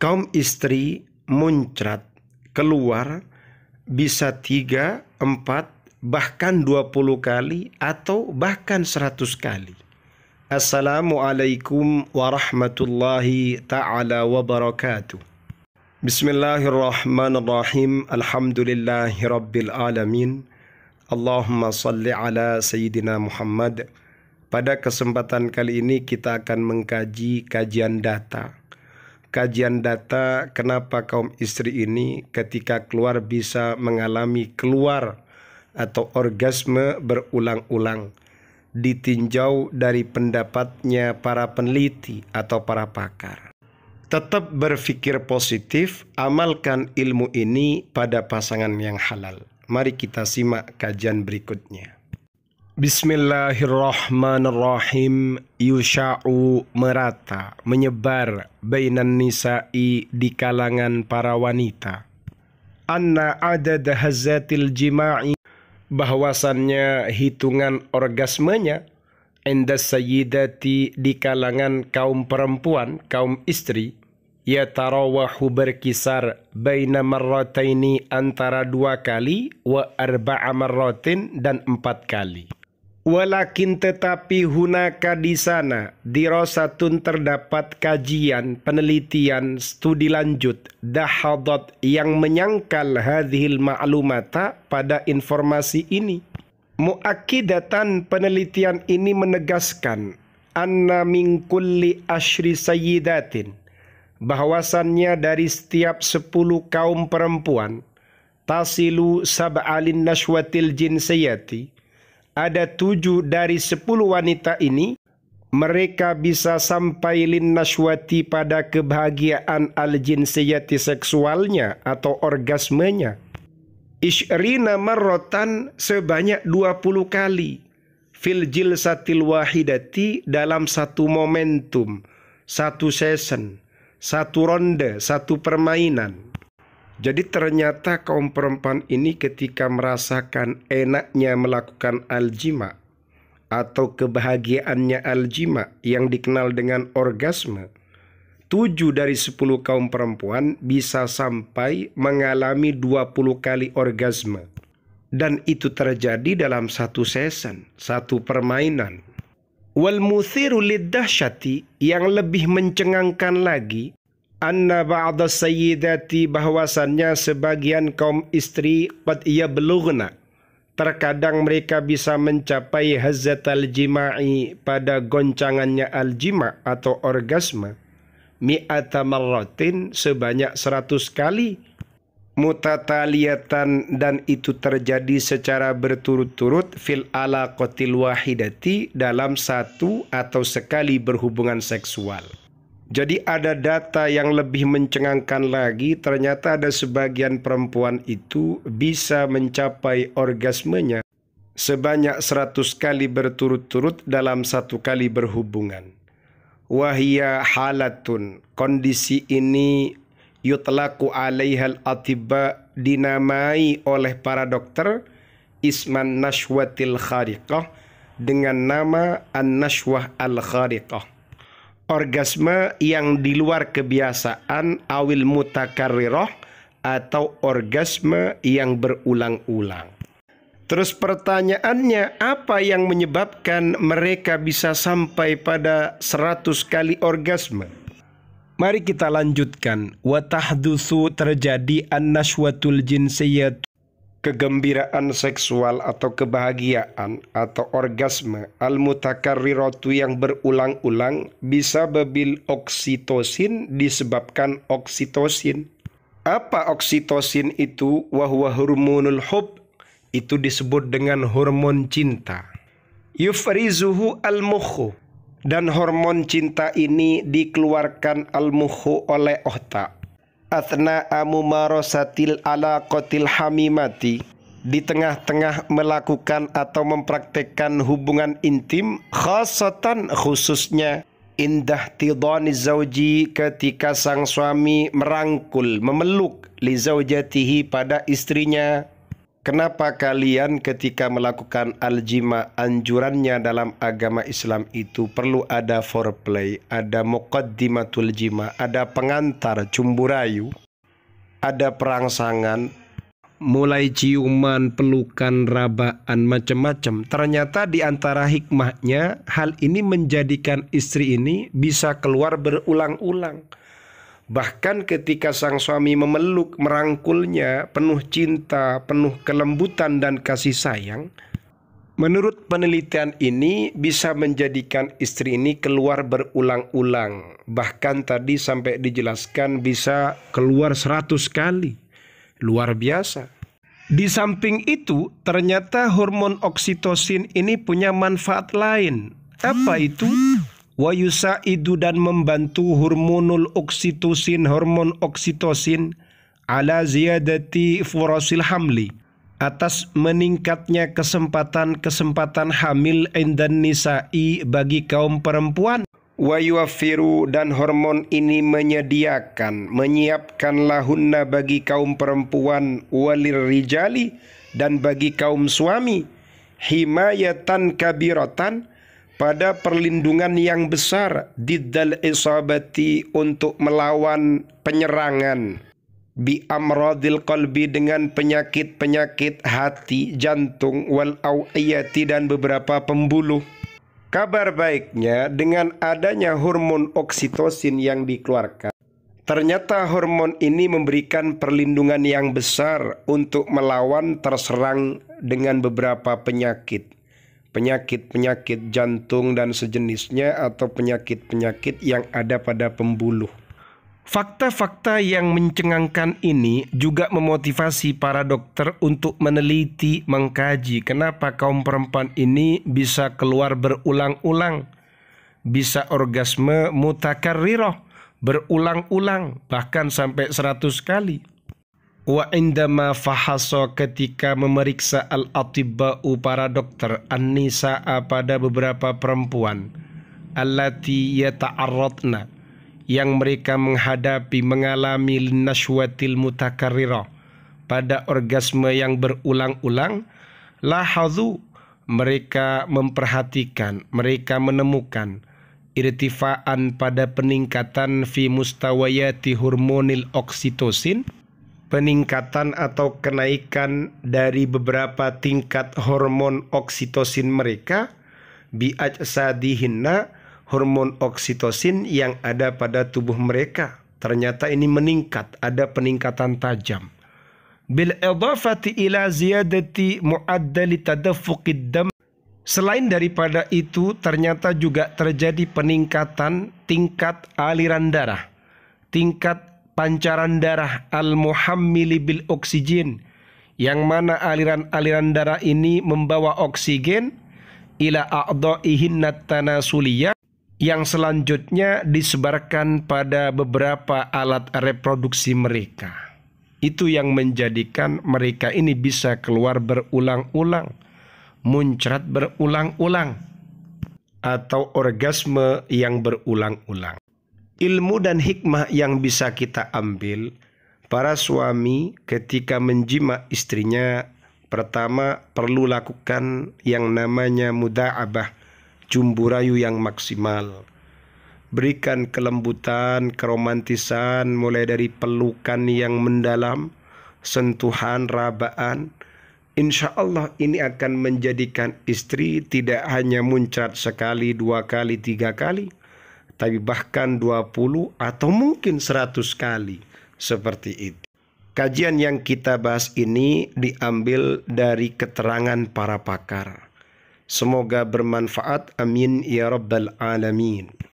kaum istri muncrat keluar bisa 3, 4, bahkan 20 kali atau bahkan 100 kali. Assalamualaikum warahmatullahi ta'ala wabarakatuh. Bismillahirrahmanirrahim. Alhamdulillahi rabbil alamin. Allahumma salli ala Sayyidina Muhammad. Pada kesempatan kali ini kita akan mengkaji kajian data. Kajian data kenapa kaum istri ini ketika keluar bisa mengalami keluar atau orgasme berulang-ulang. Ditinjau dari pendapatnya para peneliti atau para pakar. Tetap berpikir positif, amalkan ilmu ini pada pasangan yang halal. Mari kita simak kajian berikutnya. Bismillahirrahmanirrahim. Yusha'u merata, menyebar bainan nisa'i di kalangan para wanita. Anna adad hazatil jima'i, bahwasannya hitungan orgasmenya inda sayyidati di kalangan kaum perempuan, kaum istri, yatarawahu berkisar baina marrataini antara 2 kali wa arba'a marratin dan 4 kali. Walakin tetapi hunaka di sana dirasatun terdapat kajian, penelitian, studi lanjut dahadat yang menyangkal hadhil ma'lumata pada informasi ini. Muakkidatan penelitian ini menegaskan anna min kulli asyri sayyidatin, bahwasannya dari setiap 10 kaum perempuan tasilu sab'alin nashwatil jinsiyati, ada 7 dari 10 wanita ini mereka bisa sampai lin nashwati pada kebahagiaan al jinsiyati seksualnya atau orgasmenya. Isyrina marrotan sebanyak 20 kali. Fil jilsatil wahidati dalam satu momentum, satu season, satu ronde, satu permainan. Jadi ternyata kaum perempuan ini ketika merasakan enaknya melakukan al-jima atau kebahagiaannya al-jima yang dikenal dengan orgasme, 7 dari 10 kaum perempuan bisa sampai mengalami 20 kali orgasme. Dan itu terjadi dalam satu season, satu permainan. Wal muthiru liddahsyati, yang lebih mencengangkan lagi, anna ba'da sayyidati, bahwasannya sebagian kaum istri qad yablughna, terkadang mereka bisa mencapai hazzatal jima'i pada goncangannya al-jima' atau orgasme, mi'ata marratin sebanyak 100 kali, mutataliyatan, dan itu terjadi secara berturut-turut fil alaqatil wahidati dalam satu atau sekali berhubungan seksual. Jadi ada data yang lebih mencengangkan lagi, ternyata ada sebagian perempuan itu bisa mencapai orgasmenya sebanyak 100 kali berturut-turut dalam satu kali berhubungan. Wahia halatun, kondisi ini yutlaku alaihal atibba, dinamai oleh para dokter isman nashwatil khariqah, dengan nama an-nashwah al-khariqah. Orgasme yang di luar kebiasaan awil mutakarrirah, atau orgasme yang berulang-ulang. Terus pertanyaannya, apa yang menyebabkan mereka bisa sampai pada 100 kali orgasme? Mari kita lanjutkan. Wa tahdutsu, terjadi an-nashwatul jinsiyah, kegembiraan seksual atau kebahagiaan atau orgasme al-mutakarriratu yang berulang-ulang, bisa babil oksitosin, disebabkan oksitosin. Apa oksitosin itu? Wahwa hormonul hub, itu disebut dengan hormon cinta. Yufrizuhu al-mukhu, dan hormon cinta ini dikeluarkan al-mukhu oleh otak. Athna'a mumarasatil alaqatil hamimati, di tengah-tengah melakukan atau mempraktekkan hubungan intim, khasatan khususnya indah tidani zauji, ketika sang suami merangkul, memeluk li zaujatihi pada istrinya. Kenapa kalian ketika melakukan al-jima, anjurannya dalam agama Islam itu perlu ada foreplay, ada muqaddimatul jima, ada pengantar cumburayu, ada perangsangan, mulai ciuman, pelukan, rabaan, macam-macam. Ternyata di antara hikmahnya, hal ini menjadikan istri ini bisa keluar berulang-ulang. Bahkan ketika sang suami memeluk, merangkulnya, penuh cinta, penuh kelembutan dan kasih sayang, menurut penelitian ini bisa menjadikan istri ini keluar berulang-ulang. Bahkan tadi sampai dijelaskan bisa keluar 100 kali. Luar biasa. Di samping itu, ternyata hormon oksitosin ini punya manfaat lain. Apa itu? Wa yusaidu, dan membantu hormonul oksitosin, hormon oksitosin ala ziyadati furasil hamli, atas meningkatnya kesempatan hamil indan nisa'i bagi kaum perempuan. Wa yuwaffiru, dan hormon ini menyiapkan lahunna bagi kaum perempuan, walir rijali, dan bagi kaum suami, himayatan kabiratan, pada perlindungan yang besar, diddal isabati, untuk melawan penyerangan, bi amradil qalbi, dengan penyakit-penyakit hati, jantung, wal awiyati, dan beberapa pembuluh. Kabar baiknya, dengan adanya hormon oksitosin yang dikeluarkan, ternyata hormon ini memberikan perlindungan yang besar untuk melawan terserang dengan beberapa penyakit jantung dan sejenisnya, atau penyakit-penyakit yang ada pada pembuluh. Fakta-fakta yang mencengangkan ini juga memotivasi para dokter untuk meneliti, mengkaji kenapa kaum perempuan ini bisa keluar berulang-ulang, bisa orgasme mutakarrirah, berulang-ulang, bahkan sampai 100 kali. Wa indama fahaso, ketika memeriksa al-atibba'u, para dokter, an-nisa'a, pada beberapa perempuan, allati yata'arradna, yang mereka mengalami nashwatil mutakarrirah, pada orgasme yang berulang-ulang, lahadhu, mereka memperhatikan, mereka menemukan irtifaan, pada peningkatan fi mustawayati hormonil oksitosin, peningkatan atau kenaikan dari beberapa tingkat hormon oksitosin mereka, bi ajsadihinna, hormon oksitosin yang ada pada tubuh mereka. Ternyata ini meningkat, ada peningkatan tajam. Bil idafati ila ziyadati muaddali tadaffuqid dam. Selain daripada itu, ternyata juga terjadi peningkatan tingkat aliran darah, tingkat pancaran darah al-muhammili bil oksigen, yang mana aliran-aliran darah ini membawa oksigen ila a'dha'ihinna tanasuliyah, yang selanjutnya disebarkan pada beberapa alat reproduksi mereka. Itu yang menjadikan mereka ini bisa keluar berulang-ulang, muncrat berulang-ulang, atau orgasme yang berulang-ulang. Ilmu dan hikmah yang bisa kita ambil, para suami ketika menjima istrinya, pertama perlu lakukan yang namanya muda'abah, cumburayu yang maksimal. Berikan kelembutan, keromantisan, mulai dari pelukan yang mendalam, sentuhan, rabaan. Insya Allah ini akan menjadikan istri tidak hanya muncrat sekali, 2 kali, 3 kali, tapi bahkan 20 atau mungkin 100 kali, seperti itu. Kajian yang kita bahas ini diambil dari keterangan para pakar. Semoga bermanfaat. Amin ya rabbal alamin.